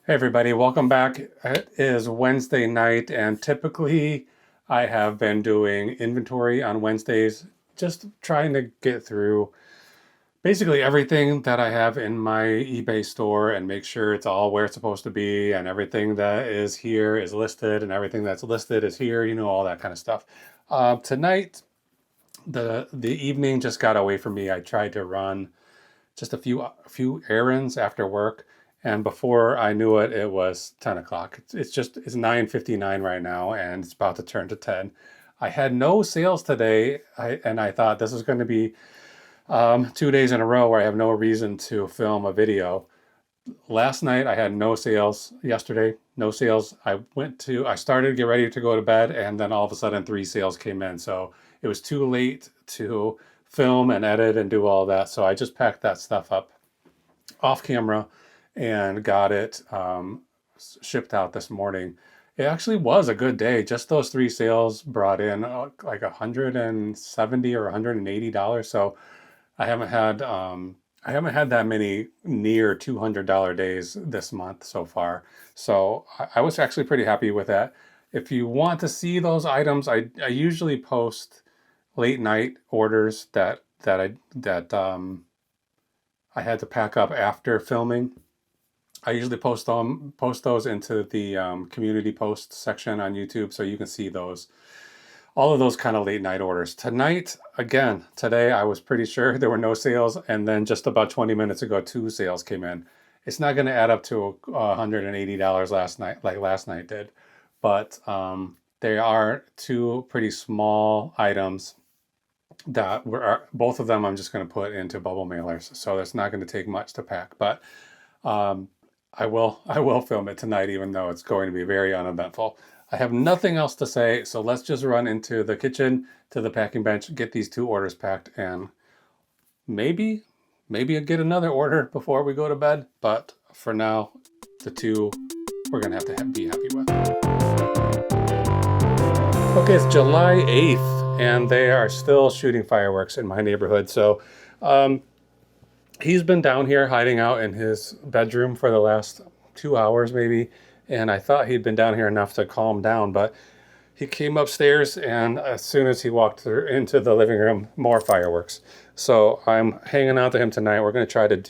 Hey everybody, welcome back. It is Wednesday night, and typically I have been doing inventory on Wednesdays, just trying to get through basically everything that I have in my eBay store and make sure it's all where it's supposed to be, and everything that is here is listed, and everything that's listed is here, all that kind of stuff. Tonight, the evening just got away from me. I tried to run just a few errands after work, and before I knew it, it was 10 o'clock. It's 9:59 right now, and it's about to turn to 10. I had no sales today, and I thought this was going to be 2 days in a row where I have no reason to film a video. Last night I had no sales. Yesterday, no sales. I started to get ready to go to bed, and then all of a sudden 3 sales came in. So it was too late to film and edit and do all that. So I just packed that stuff up off camera and got it shipped out this morning. It actually was a good day. Just those 3 sales brought in like $170 or $180. So I haven't had that many near $200 days this month so far. So I was actually pretty happy with that. If you want to see those items, I usually post late night orders that I had to pack up after filming. I usually post those into the community post section on YouTube, so you can see those, all of those kind of late night orders. Today I was pretty sure there were no sales, and then just about 20 minutes ago, 2 sales came in. It's not going to add up to $180 last night, like last night did, but they are two pretty small items that were both of them I'm just going to put into bubble mailers, so it's not going to take much to pack. But um, I will film it tonight, even though it's going to be very uneventful. I have nothing else to say, so let's just run into the kitchen, to the packing bench, get these 2 orders packed, and maybe get another order before we go to bed. But for now, the 2 we're gonna have to be happy with. Okay, it's July 8th, and they are still shooting fireworks in my neighborhood. So he's been down here hiding out in his bedroom for the last 2 hours maybe, and I thought he'd been down here enough to calm down, but he came upstairs, and as soon as he walked through into the living room, more fireworks. So I'm hanging out to him tonight. We're going to try to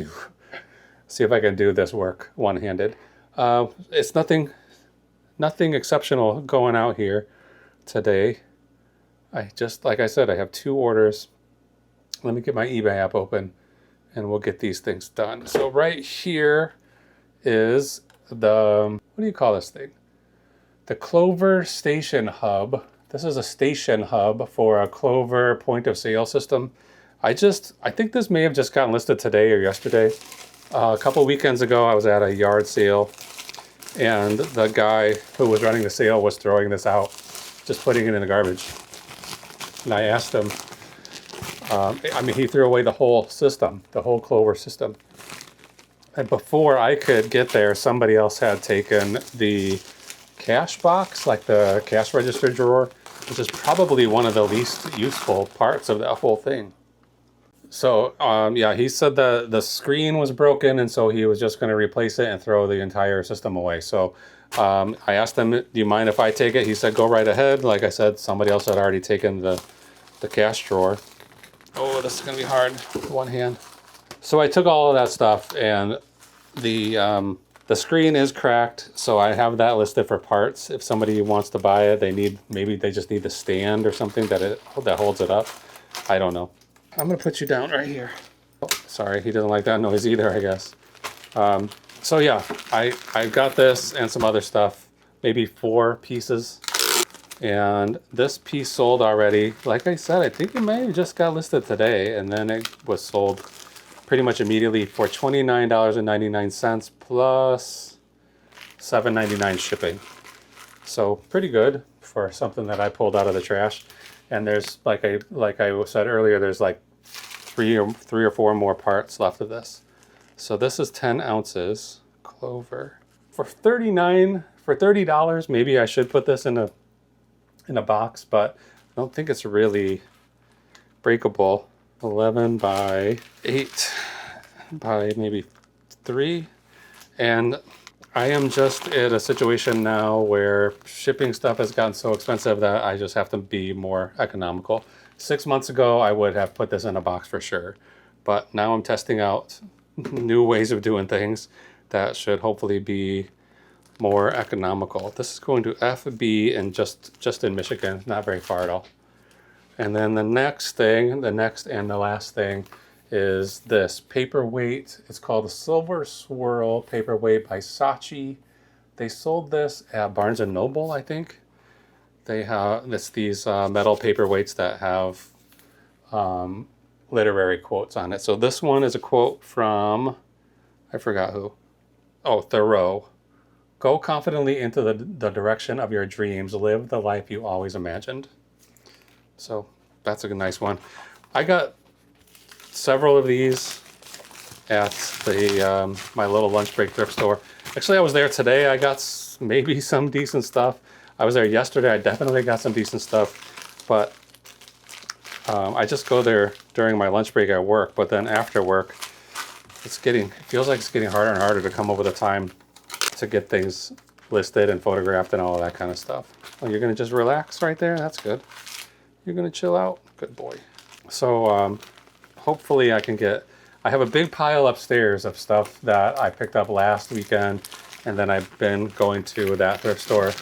see if I can do this work one-handed. It's nothing exceptional going out here today. Like I said, I have 2 orders. Let me get my eBay app open, and we'll get these things done. So right here is what do you call this thing? The Clover Station hub. This is a station hub for a Clover point of sale system. I think this may have just gotten listed today or yesterday. A couple weekends ago, I was at a yard sale, and the guy who was running the sale was throwing this out, just putting it in the garbage. And I asked him, he threw away the whole system, the whole Clover system. And before I could get there, somebody else had taken the cash box, like the cash register drawer, which is probably one of the least useful parts of that whole thing. So, he said the screen was broken, and so he was just going to replace it and throw the entire system away. So I asked him, do you mind if I take it? He said, go right ahead. Like I said, somebody else had already taken the cash drawer. Oh, this is going to be hard with one hand. So I took all of that stuff, and the screen is cracked, so I have that listed for parts. If somebody wants to buy it, maybe they just need the stand or something that holds it up. I don't know. I'm gonna put you down right here. Oh, sorry, he doesn't like that noise either, I guess. So yeah, I got this and some other stuff, maybe 4 pieces. And this piece sold already. Like I said, I think it may have just got listed today, and then it was sold pretty much immediately for $29.99 plus $7.99 shipping. So pretty good for something that I pulled out of the trash. And there's, like I said earlier, there's like three or four more parts left of this. So this is 10 ounces Clover for $30. Maybe I should put this in a box, but I don't think it's really breakable. 11 by 8 by maybe 3, and I am just in a situation now where shipping stuff has gotten so expensive that I just have to be more economical. 6 months ago, I would have put this in a box for sure, but now I'm testing out new ways of doing things that should hopefully be more economical. This is going to FB and just in Michigan, not very far at all. And then the next and the last thing is this paperweight. It's called the Silver Swirl Paperweight by Saatchi. They sold this at Barnes & Noble, I think. They have these metal paperweights that have literary quotes on it. So this one is a quote from, I forgot who. Oh, Thoreau. Go confidently into the direction of your dreams. Live the life you always imagined. So that's a nice one. I got several of these at the my little lunch break thrift store. Actually, I was there today. I got maybe some decent stuff. I was there yesterday. I definitely got some decent stuff, but I just go there during my lunch break at work. But then after work, it feels like it's getting harder and harder to come up with a time to get things listed and photographed and all of that kind of stuff. Oh, you're gonna just relax right there? That's good. You're gonna chill out? Good boy. So hopefully I have a big pile upstairs of stuff that I picked up last weekend, and then I've been going to that thrift store.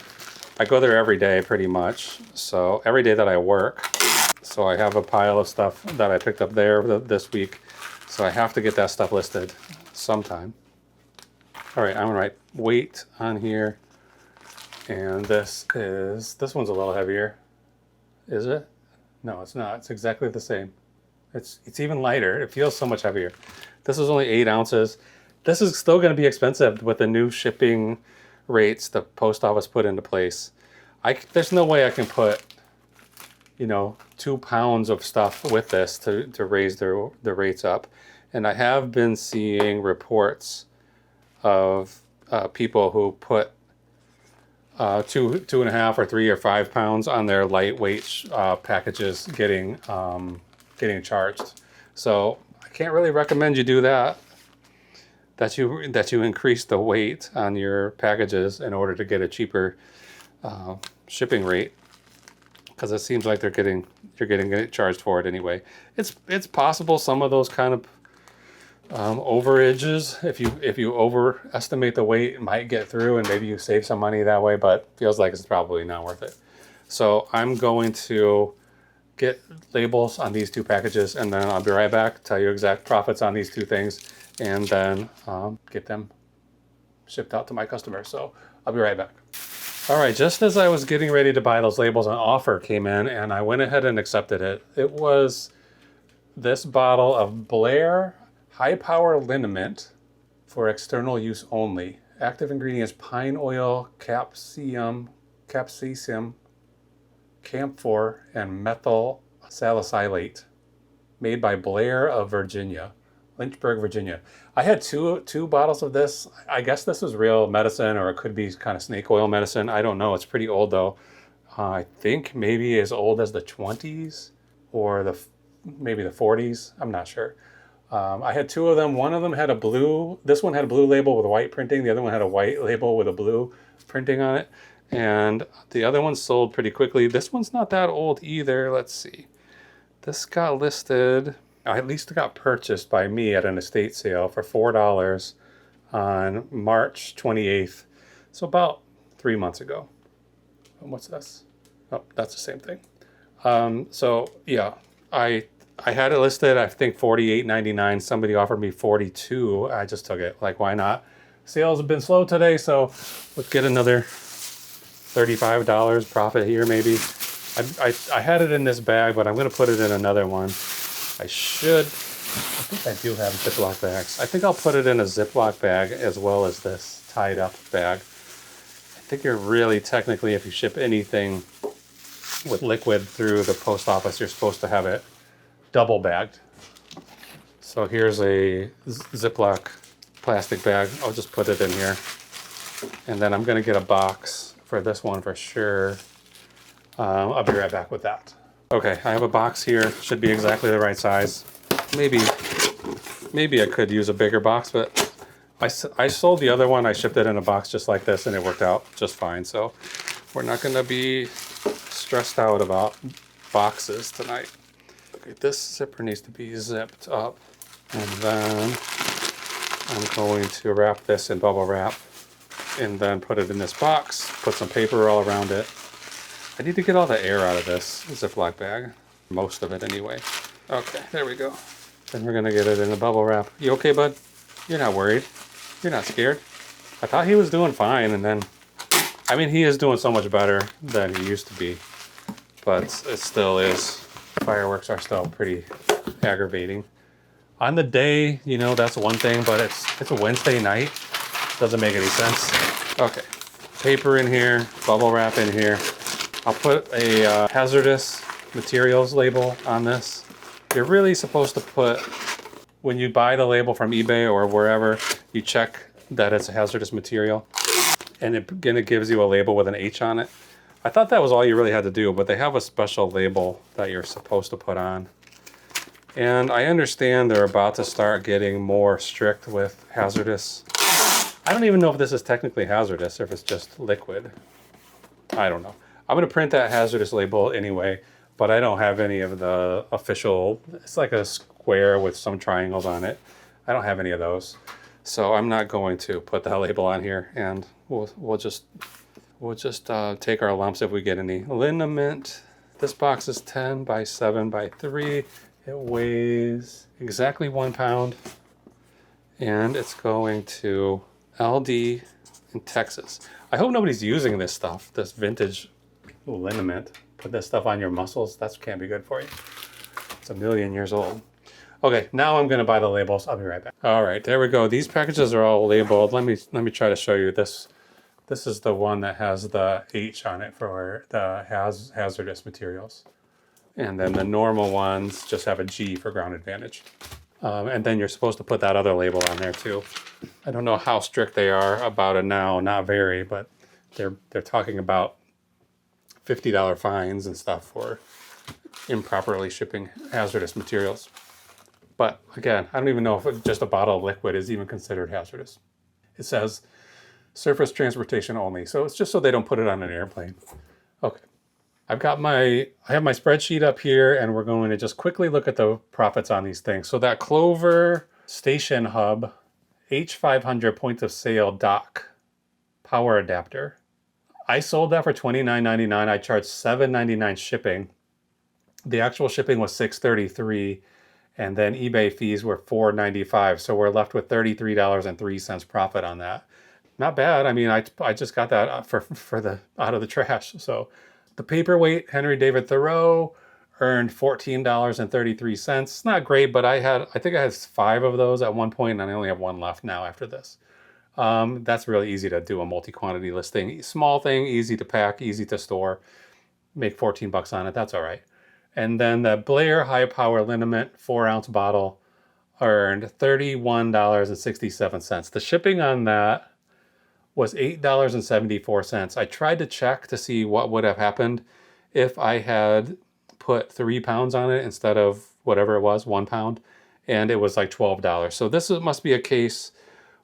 I go there every day pretty much, so every day that I work. So I have a pile of stuff that I picked up there this week, so I have to get that stuff listed sometime. All right, I'm gonna write weight on here, and this one's a little heavier. Is it? No, it's not. It's exactly the same. It's even lighter. It feels so much heavier. This is only 8 ounces. This is still going to be expensive with the new shipping rates the post office put into place. There's no way I can put, 2 pounds of stuff with this to raise the rates up. And I have been seeing reports of people who put 2.5 or 3 or 5 pounds on their lightweight packages getting charged. So I can't really recommend you do that. That you increase the weight on your packages in order to get a cheaper shipping rate, because it seems like you're getting charged for it anyway. It's possible some of those kind of overages, if you overestimate the weight, it might get through and maybe you save some money that way, but feels like it's probably not worth it. So I'm going to get labels on these 2 packages, and then I'll be right back, tell you exact profits on these 2 things, and then get them shipped out to my customers. So I'll be right back. All right, just as I was getting ready to buy those labels, an offer came in and I went ahead and accepted it. It was this bottle of Blair High Power Liniment for external use only. Active ingredients: pine oil, capsaicin, camphor, and methyl salicylate. Made by Blair of Virginia, Lynchburg, Virginia. I had two bottles of this. I guess this is real medicine, or it could be kind of snake oil medicine. I don't know. It's pretty old though. I think maybe as old as the 20s or maybe the 40s. I'm not sure. I had 2 of them. One of them had this one had a blue label with a white printing. The other one had a white label with a blue printing on it. And the other one sold pretty quickly. This one's not that old either. Let's see. This got listed, at least it got purchased by me at an estate sale for $4 on March 28th. So about 3 months ago. What's this? Oh, that's the same thing. So yeah, I had it listed, I think $48.99. Somebody offered me $42. I just took it. Like, why not? Sales have been slow today, so let's get another $35 profit here maybe. I had it in this bag, but I'm going to put it in another one. I think I do have Ziploc bags. I think I'll put it in a Ziploc bag as well as this tied up bag. I think you're really technically, if you ship anything with liquid through the post office, you're supposed to have it double bagged. So here's a Ziploc plastic bag. I'll just put it in here. And then I'm going to get a box for this one for sure. I'll be right back with that. Okay, I have a box here. Should be exactly the right size. Maybe I could use a bigger box, but I sold the other one. I shipped it in a box just like this, and it worked out just fine. So we're not going to be stressed out about boxes tonight. Okay, this zipper needs to be zipped up. And then I'm going to wrap this in bubble wrap and then put it in this box, put some paper all around it. I need to get all the air out of this Ziploc bag. Most of it anyway. Okay, there we go. Then we're gonna get it in the bubble wrap. You okay, bud? You're not worried? You're not scared? I thought he was doing fine, and then, I mean, he is doing so much better than he used to be, but it still is. Fireworks are still pretty aggravating. On the day, you know, that's one thing, but it's a Wednesday night. Doesn't make any sense. Okay, paper in here, bubble wrap in here. I'll put a hazardous materials label on this. You're really supposed to put, when you buy the label from eBay or wherever, you check that it's a hazardous material, and it gives you a label with an H on it. I thought that was all you really had to do, but they have a special label that you're supposed to put on. And I understand they're about to start getting more strict with hazardous. I don't even know if this is technically hazardous or if it's just liquid. I don't know. I'm going to print that hazardous label anyway, but I don't have any of the official, it's like a square with some triangles on it. I don't have any of those. So I'm not going to put that label on here, and we'll just take our lumps if we get any. Liniment. This box is 10 by 7 by 3. It weighs exactly 1 pound, and it's going to LD in Texas. I hope nobody's using this stuff, this vintage liniment. Put this stuff on your muscles. That can't be good for you. It's a million years old. Okay, now I'm gonna buy the labels. I'll be right back. All right, there we go. These packages are all labeled. Let me try to show you this. This is the one that has the H on it for the hazardous materials. And then the normal ones just have a G for Ground Advantage. And then you're supposed to put that other label on there too. I don't know how strict they are about it now, not very, but they're talking about $50 fines and stuff for improperly shipping hazardous materials. But again, I don't even know if just a bottle of liquid is even considered hazardous. It says surface transportation only, so it's just so they don't put it on an airplane. Okay. I have my spreadsheet up here, and we're going to just quickly look at the profits on these things. So that Clover Station Hub H500 point of sale dock power adapter, I sold that for $29.99. I charged $7.99 shipping. The actual shipping was $6.33, and then eBay fees were $4.95. So we're left with $33.03 profit on that. Not bad. I mean, I just got that out of the trash. So the paperweight Henry David Thoreau earned $14.33. It's not great, but I think I had 5 of those at one point, and I only have 1 left now after this. That's really easy to do, a multi-quantity listing. Small thing, easy to pack, easy to store. Make 14 bucks on it. That's all right. And then the Blair High Power Liniment 4-ounce bottle earned $31.67. The shipping on that was $8.74. I tried to check to see what would have happened if I had put 3 pounds on it instead of whatever it was, 1 pound, and it was like $12. So this must be a case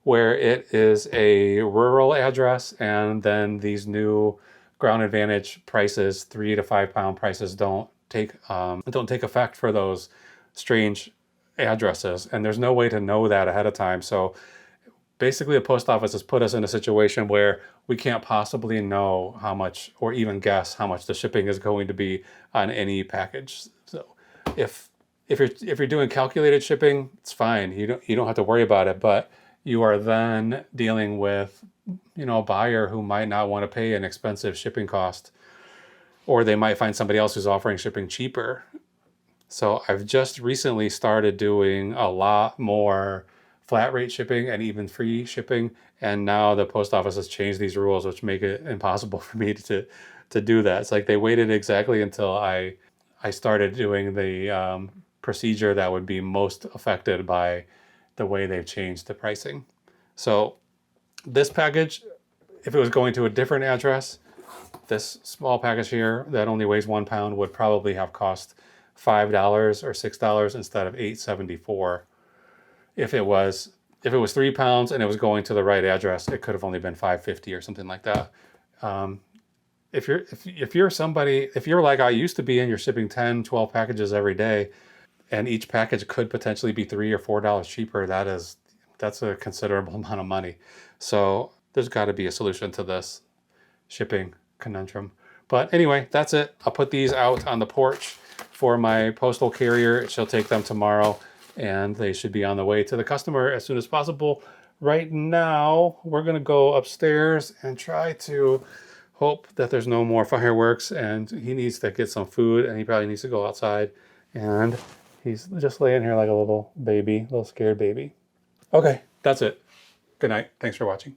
where it is a rural address, and then these new Ground Advantage prices, 3 to 5 pound prices, don't take effect for those strange addresses, and there's no way to know that ahead of time. So basically, the post office has put us in a situation where we can't possibly know how much, or even guess how much the shipping is going to be on any package. So if you're doing calculated shipping, it's fine. You don't have to worry about it. But you are then dealing with, a buyer who might not want to pay an expensive shipping cost, or they might find somebody else who's offering shipping cheaper. So I've just recently started doing a lot more flat rate shipping and even free shipping, and now the post office has changed these rules, which make it impossible for me to do that. It's like they waited exactly until I started doing the procedure that would be most affected by the way they've changed the pricing. So this package, if it was going to a different address, this small package here that only weighs 1 pound would probably have cost $5 or $6 instead of $8.74. If it was if it was 3 pounds and it was going to the right address, it could have only been $5.50 or something like that. If you're somebody, if you're like I used to be and you're shipping 10, 12 packages every day, and each package could potentially be $3 or $4 cheaper, that's a considerable amount of money. So there's got to be a solution to this shipping conundrum. But anyway, that's it. I'll put these out on the porch for my postal carrier. She'll take them tomorrow, and they should be on the way to the customer as soon as possible. Right now, we're going to go upstairs and try to hope that there's no more fireworks, and he needs to get some food, and he probably needs to go outside. And he's just laying here like a little baby, little scared baby. Okay, that's it. Good night. Thanks for watching.